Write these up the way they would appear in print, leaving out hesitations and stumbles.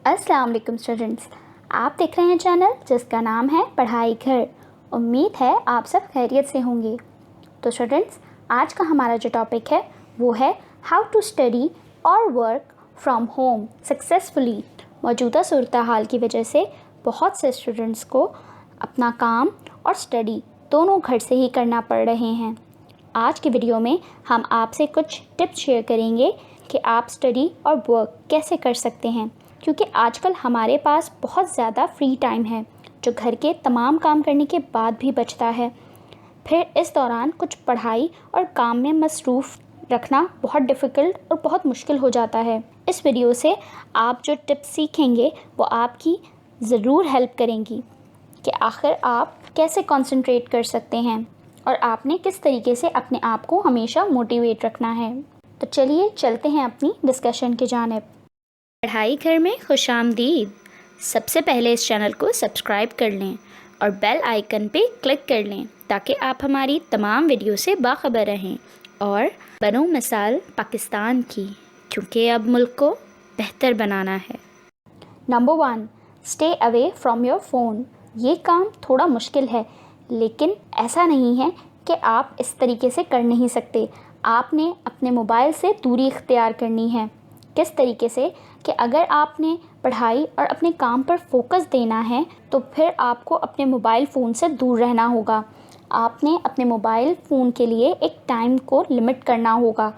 अस्सलाम वालेकुम स्टूडेंट्स, आप देख रहे हैं चैनल जिसका नाम है पढ़ाई घर। उम्मीद है आप सब खैरियत से होंगे। तो स्टूडेंट्स, आज का हमारा जो टॉपिक है वो है हाउ टू स्टडी और वर्क फ्रॉम होम सक्सेसफुली। मौजूदा सूरत हाल की वजह से बहुत से स्टूडेंट्स को अपना काम और स्टडी दोनों घर से ही करना पड़ रहे हैं। आज की वीडियो में हम आपसे कुछ टिप्स शेयर करेंगे कि आप स्टडी और वर्क कैसे कर सकते हैं, क्योंकि आजकल हमारे पास बहुत ज़्यादा फ्री टाइम है जो घर के तमाम काम करने के बाद भी बचता है। फिर इस दौरान कुछ पढ़ाई और काम में मसरूफ़ रखना बहुत डिफ़िकल्ट और बहुत मुश्किल हो जाता है। इस वीडियो से आप जो टिप्स सीखेंगे वो आपकी ज़रूर हेल्प करेंगी कि आखिर आप कैसे कंसंट्रेट कर सकते हैं और आपने किस तरीके से अपने आप को हमेशा मोटिवेट रखना है। तो चलिए चलते हैं अपनी डिस्कशन की जानिब। पढ़ाई घर में खुशामदीद। सबसे पहले इस चैनल को सब्सक्राइब कर लें और बेल आइकन पे क्लिक कर लें ताकि आप हमारी तमाम वीडियो से बाखबर रहें और बनो मिसाल पाकिस्तान की, क्योंकि अब मुल्क को बेहतर बनाना है। Number 1, stay away from your phone. ये काम थोड़ा मुश्किल है, लेकिन ऐसा नहीं है कि आप इस तरीके से कर नहीं सकते। आपने अपने मोबाइल से दूरी इख्तियार करनी है। किस तरीके से कि अगर आपने पढ़ाई और अपने काम पर फोकस देना है तो फिर आपको अपने मोबाइल फ़ोन से दूर रहना होगा। आपने अपने मोबाइल फ़ोन के लिए एक टाइम को लिमिट करना होगा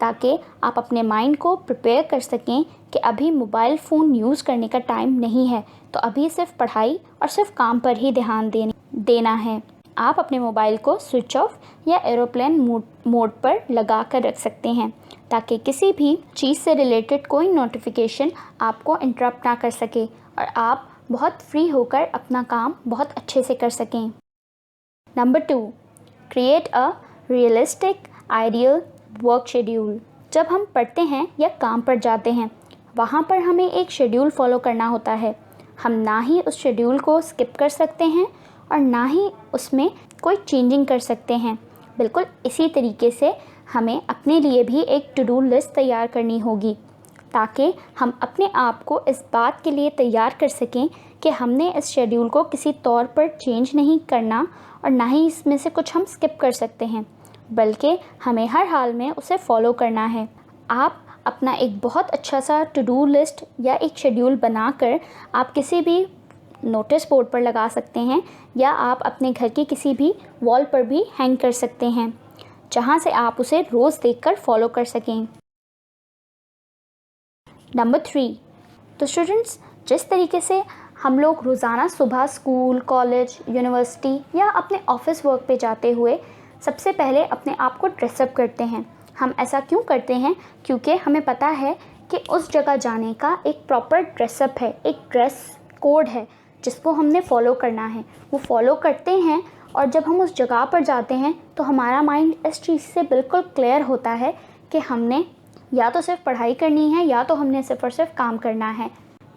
ताकि आप अपने माइंड को प्रिपेयर कर सकें कि अभी मोबाइल फ़ोन यूज़ करने का टाइम नहीं है, तो अभी सिर्फ पढ़ाई और सिर्फ काम पर ही ध्यान देना है। आप अपने मोबाइल को स्विच ऑफ या एरोप्लेन मोड पर लगा कर रख सकते हैं ताकि किसी भी चीज़ से रिलेटेड कोई नोटिफिकेशन आपको इंटरप्ट ना कर सके और आप बहुत फ्री होकर अपना काम बहुत अच्छे से कर सकें। Number 2, create a realistic ideal work schedule. जब हम पढ़ते हैं या काम पर जाते हैं वहाँ पर हमें एक शेड्यूल फॉलो करना होता है। हम ना ही उस शेड्यूल को स्किप कर सकते हैं और ना ही उसमें कोई चेंजिंग कर सकते हैं। बिल्कुल इसी तरीके से हमें अपने लिए भी एक टू डू लिस्ट तैयार करनी होगी ताकि हम अपने आप को इस बात के लिए तैयार कर सकें कि हमने इस शेड्यूल को किसी तौर पर चेंज नहीं करना और ना ही इसमें से कुछ हम स्किप कर सकते हैं, बल्कि हमें हर हाल में उसे फॉलो करना है। आप अपना एक बहुत अच्छा सा टू डू लिस्ट या एक शेड्यूल बनाकर आप किसी भी नोटिस बोर्ड पर लगा सकते हैं या आप अपने घर की किसी भी वॉल पर भी हैंग कर सकते हैं, जहां से आप उसे रोज़ देखकर फॉलो कर सकें। नंबर 3, तो स्टूडेंट्स, जिस तरीके से हम लोग रोज़ाना सुबह स्कूल, कॉलेज, यूनिवर्सिटी या अपने ऑफिस वर्क पे जाते हुए सबसे पहले अपने आप को ड्रेसअप करते हैं। हम ऐसा क्यों करते हैं? क्योंकि हमें पता है कि उस जगह जाने का एक प्रॉपर ड्रेसअप है, एक ड्रेस कोड है जिसको हमने फॉलो करना है। वो फॉलो करते हैं और जब हम उस जगह पर जाते हैं तो हमारा माइंड इस चीज़ से बिल्कुल क्लियर होता है कि हमने या तो सिर्फ पढ़ाई करनी है या तो हमने सिर्फ और सिर्फ काम करना है।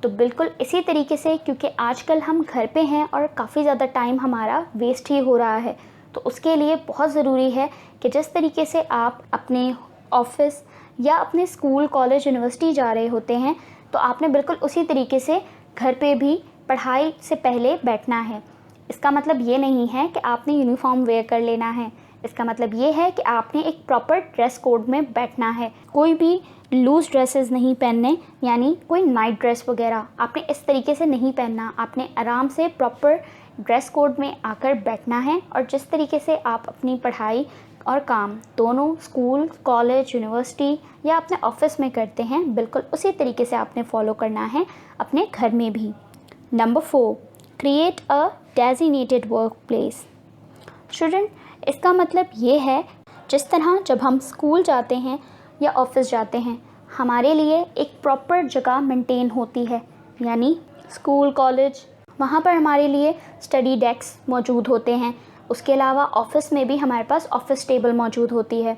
तो बिल्कुल इसी तरीके से, क्योंकि आजकल हम घर पे हैं और काफ़ी ज़्यादा टाइम हमारा वेस्ट ही हो रहा है, तो उसके लिए बहुत ज़रूरी है कि जिस तरीके से आप अपने ऑफिस या अपने स्कूल, कॉलेज, यूनिवर्सिटी जा रहे होते हैं तो आपने बिल्कुल उसी तरीके से घर पे भी पढ़ाई से पहले बैठना है। इसका मतलब ये नहीं है कि आपने यूनिफॉर्म वेयर कर लेना है। इसका मतलब ये है कि आपने एक प्रॉपर ड्रेस कोड में बैठना है। कोई भी लूज़ ड्रेसेस नहीं पहनने, यानी कोई नाइट ड्रेस वगैरह आपने इस तरीके से नहीं पहनना। आपने आराम से प्रॉपर ड्रेस कोड में आकर बैठना है और जिस तरीके से आप अपनी पढ़ाई और काम दोनों स्कूल, कॉलेज, यूनिवर्सिटी या अपने ऑफिस में करते हैं, बिल्कुल उसी तरीके से आपने फॉलो करना है अपने घर में भी। Number 4, create a designated work place. Student, इसका मतलब ये है जिस तरह जब हम स्कूल जाते हैं या ऑफिस जाते हैं हमारे लिए एक प्रॉपर जगह मेंटेन होती है, यानी स्कूल, कॉलेज, वहाँ पर हमारे लिए स्टडी डेस्क मौजूद होते हैं। उसके अलावा ऑफिस में भी हमारे पास ऑफिस टेबल मौजूद होती है।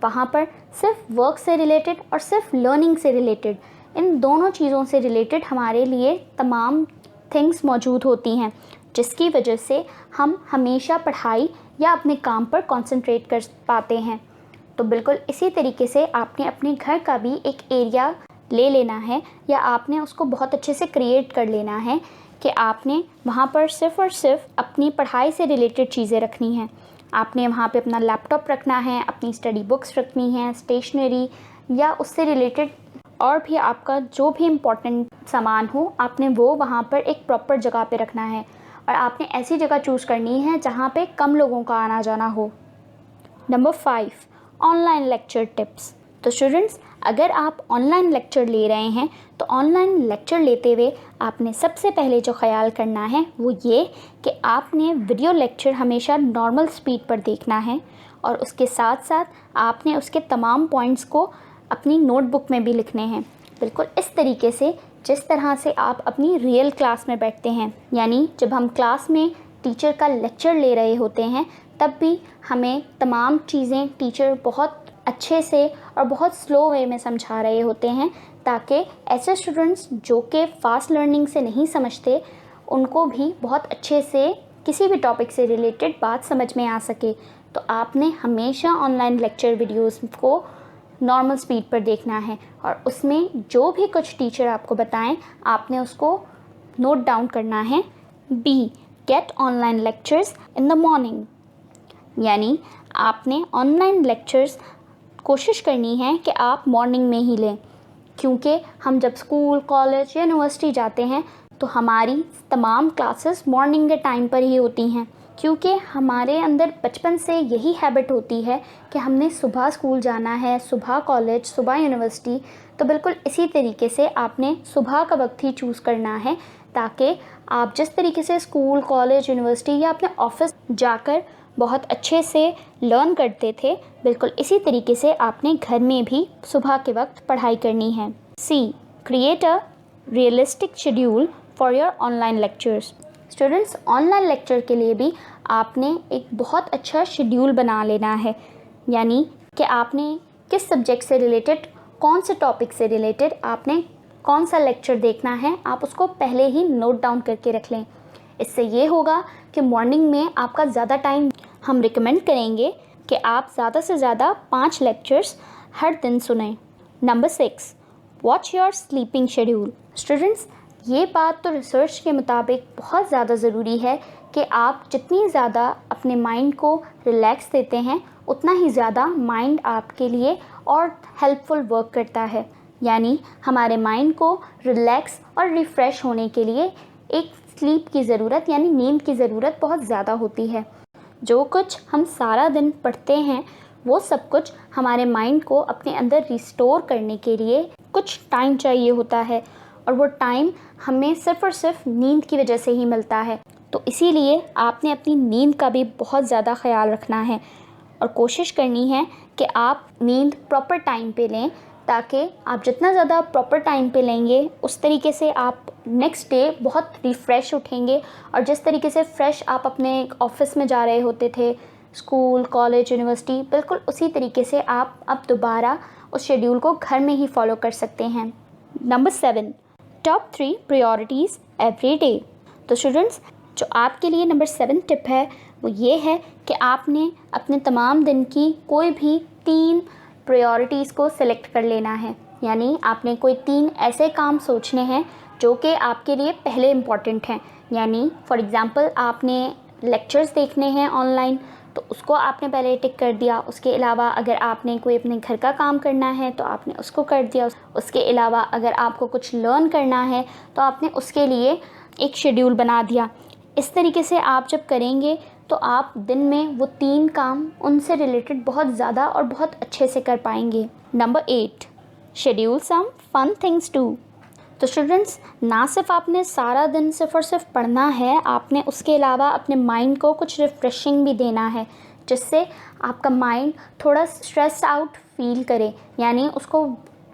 वहाँ पर सिर्फ वर्क से रिलेटेड और सिर्फ लर्निंग से रिलेटेड, इन दोनों चीज़ों से रिलेटेड हमारे लिए तमाम थिंग्स मौजूद होती हैं, जिसकी वजह से हम हमेशा पढ़ाई या अपने काम पर कंसंट्रेट कर पाते हैं। तो बिल्कुल इसी तरीके से आपने अपने घर का भी एक एरिया ले लेना है या आपने उसको बहुत अच्छे से क्रिएट कर लेना है कि आपने वहाँ पर सिर्फ़ और सिर्फ अपनी पढ़ाई से रिलेटेड चीज़ें रखनी हैं। आपने वहाँ पे अपना लैपटॉप रखना है, अपनी स्टडी बुक्स रखनी है, स्टेशनरी या उससे रिलेटेड और भी आपका जो भी इम्पोर्टेंट सामान हो, आपने वो वहाँ पर एक प्रॉपर जगह पे रखना है। और आपने ऐसी जगह चूज़ करनी है जहाँ पे कम लोगों का आना जाना हो। Number 5, online lecture tips. तो स्टूडेंट्स, अगर आप ऑनलाइन लेक्चर ले रहे हैं तो ऑनलाइन लेक्चर लेते हुए आपने सबसे पहले जो ख्याल करना है वो ये कि आपने वीडियो लेक्चर हमेशा नॉर्मल स्पीड पर देखना है और उसके साथ साथ आपने उसके तमाम पॉइंट्स को अपनी नोटबुक में भी लिखने हैं, बिल्कुल इस तरीके से जिस तरह से आप अपनी रियल क्लास में बैठते हैं। यानी जब हम क्लास में टीचर का लेक्चर ले रहे होते हैं तब भी हमें तमाम चीज़ें टीचर बहुत अच्छे से और बहुत स्लो वे में समझा रहे होते हैं, ताकि ऐसे स्टूडेंट्स जो कि फ़ास्ट लर्निंग से नहीं समझते उनको भी बहुत अच्छे से किसी भी टॉपिक से रिलेटेड बात समझ में आ सके। तो आपने हमेशा ऑनलाइन लेक्चर वीडियोस को नॉर्मल स्पीड पर देखना है और उसमें जो भी कुछ टीचर आपको बताएं आपने उसको नोट डाउन करना है। B, get online lectures in the morning. यानी आपने ऑनलाइन लेक्चर्स कोशिश करनी है कि आप मॉर्निंग में ही लें, क्योंकि हम जब स्कूल, कॉलेज या यूनिवर्सिटी जाते हैं तो हमारी तमाम क्लासेस मॉर्निंग के टाइम पर ही होती हैं, क्योंकि हमारे अंदर बचपन से यही हैबिट होती है कि हमने सुबह स्कूल जाना है, सुबह कॉलेज, सुबह यूनिवर्सिटी। तो बिल्कुल इसी तरीके से आपने सुबह का वक्त ही चूज़ करना है, ताकि आप जिस तरीके से स्कूल, कॉलेज, यूनिवर्सिटी या अपने ऑफिस जाकर बहुत अच्छे से लर्न करते थे, बिल्कुल इसी तरीके से आपने घर में भी सुबह के वक्त पढ़ाई करनी है। See, create a realistic schedule for your online lectures. Students, online lecture के लिए भी आपने एक बहुत अच्छा शेड्यूल बना लेना है। यानी कि आपने किस सब्जेक्ट से रिलेटेड, कौन से टॉपिक से रिलेटेड आपने कौन सा लेक्चर देखना है, आप उसको पहले ही नोट डाउन करके रख लें। इससे ये होगा कि मॉर्निंग में आपका ज़्यादा टाइम, हम रिकमेंड करेंगे कि आप ज़्यादा से ज़्यादा 5 लेक्चर्स हर दिन सुनें। Number 6, watch your sleeping schedule. Students, ये बात तो रिसर्च के मुताबिक बहुत ज़्यादा ज़रूरी है कि आप जितनी ज़्यादा अपने माइंड को रिलैक्स देते हैं उतना ही ज़्यादा माइंड आपके लिए और हेल्पफुल वर्क करता है। यानी हमारे माइंड को रिलैक्स और रिफ़्रेश होने के लिए एक स्लीप की ज़रूरत, यानी नींद की ज़रूरत बहुत ज़्यादा होती है। जो कुछ हम सारा दिन पढ़ते हैं वो सब कुछ हमारे माइंड को अपने अंदर रिस्टोर करने के लिए कुछ टाइम चाहिए होता है, और वो टाइम हमें सिर्फ़ और सिर्फ नींद की वजह से ही मिलता है। तो इसीलिए आपने अपनी नींद का भी बहुत ज़्यादा ख्याल रखना है और कोशिश करनी है कि आप नींद प्रॉपर टाइम पे लें, ताकि आप जितना ज़्यादा प्रॉपर टाइम पे लेंगे उस तरीके से आप नेक्स्ट डे बहुत रिफ़्रेश उठेंगे। और जिस तरीके से फ्रेश आप अपने ऑफिस में जा रहे होते थे, स्कूल, कॉलेज, यूनिवर्सिटी, बिल्कुल उसी तरीके से आप अब दोबारा उस शेड्यूल को घर में ही फॉलो कर सकते हैं। Number 7, top 3 priorities every day. तो स्टूडेंट्स, जो आपके लिए नंबर 7 टिप है वो ये है कि आपने अपने तमाम दिन की कोई भी 3 प्रायोरिटीज़ को सिलेक्ट कर लेना है। यानी आपने कोई 3 ऐसे काम सोचने हैं जो कि आपके लिए पहले इम्पॉर्टेंट हैं। यानी फॉर एग्ज़ाम्पल आपने लेक्चर्स देखने हैं ऑनलाइन, तो उसको आपने पहले टिक कर दिया। उसके अलावा अगर आपने कोई अपने घर का काम करना है तो आपने उसको कर दिया। उसके अलावा अगर आपको कुछ लर्न करना है तो आपने उसके लिए एक शेड्यूल बना दिया। इस तरीके से आप जब करेंगे तो आप दिन में वो 3 काम उनसे रिलेटेड बहुत ज़्यादा और बहुत अच्छे से कर पाएंगे। Number 8, schedule some fun things too. तो स्टूडेंट्स, ना सिर्फ आपने सारा दिन सिर्फ और सिर्फ पढ़ना है, आपने उसके अलावा अपने माइंड को कुछ रिफ़्रेशिंग भी देना है, जिससे आपका माइंड थोड़ा स्ट्रेस आउट फील करे। यानी उसको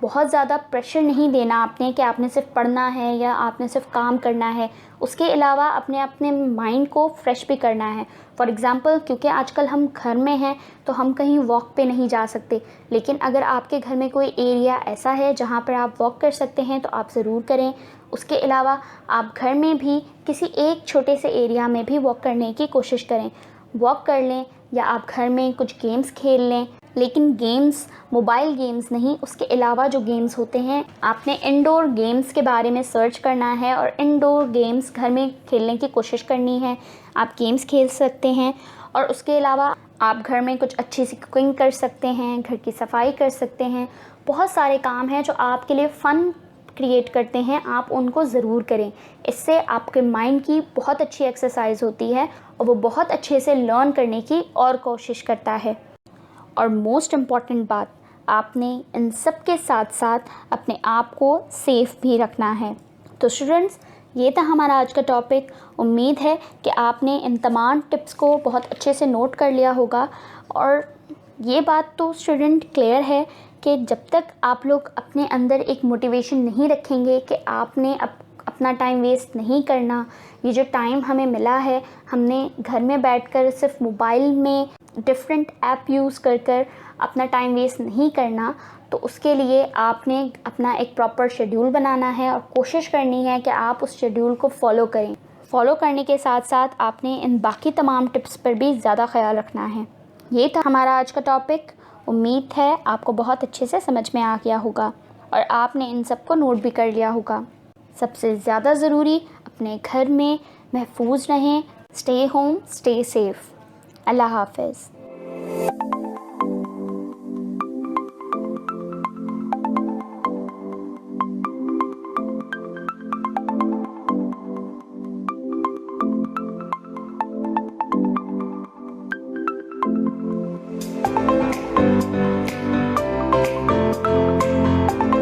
बहुत ज़्यादा प्रेशर नहीं देना आपने कि आपने सिर्फ पढ़ना है या आपने सिर्फ काम करना है। उसके अलावा अपने माइंड को फ्रेश भी करना है। फॉर एग्ज़ाम्पल, क्योंकि आजकल हम घर में हैं तो हम कहीं वॉक पे नहीं जा सकते, लेकिन अगर आपके घर में कोई एरिया ऐसा है जहाँ पर आप वॉक कर सकते हैं तो आप ज़रूर करें। उसके अलावा आप घर में भी किसी एक छोटे से एरिया में भी वॉक करने की कोशिश करें। वॉक कर लें या आप घर में कुछ गेम्स खेल लें, लेकिन गेम्स, मोबाइल गेम्स नहीं, उसके अलावा जो गेम्स होते हैं, आपने इंडोर गेम्स के बारे में सर्च करना है और इंडोर गेम्स घर में खेलने की कोशिश करनी है। आप गेम्स खेल सकते हैं और उसके अलावा आप घर में कुछ अच्छी सी कुकिंग कर सकते हैं, घर की सफाई कर सकते हैं। बहुत सारे काम हैं जो आपके लिए फ़न क्रिएट करते हैं, आप उनको ज़रूर करें। इससे आपके माइंड की बहुत अच्छी एक्सरसाइज होती है और वो बहुत अच्छे से लर्न करने की और कोशिश करता है। और मोस्ट इम्पॉर्टेंट बात, आपने इन सब के साथ साथ अपने आप को सेफ़ भी रखना है। तो स्टूडेंट्स, ये था हमारा आज का टॉपिक। उम्मीद है कि आपने इन तमाम टिप्स को बहुत अच्छे से नोट कर लिया होगा। और ये बात तो स्टूडेंट क्लियर है कि जब तक आप लोग अपने अंदर एक मोटिवेशन नहीं रखेंगे कि आपने अपना टाइम वेस्ट नहीं करना, ये जो टाइम हमें मिला है, हमने घर में बैठकर सिर्फ मोबाइल में डिफरेंट ऐप यूज़ कर अपना टाइम वेस्ट नहीं करना, तो उसके लिए आपने अपना एक प्रॉपर शेड्यूल बनाना है और कोशिश करनी है कि आप उस शेड्यूल को फॉलो करें। फॉलो करने के साथ साथ आपने इन बाकी तमाम टिप्स पर भी ज़्यादा ख्याल रखना है। ये था हमारा आज का टॉपिक। उम्मीद है आपको बहुत अच्छे से समझ में आ गया होगा और आपने इन सबको नोट भी कर लिया होगा। सबसे ज़्यादा ज़रूरी, अपने घर में महफूज रहें। Stay home, stay safe. अल्लाह हाफ़िज़।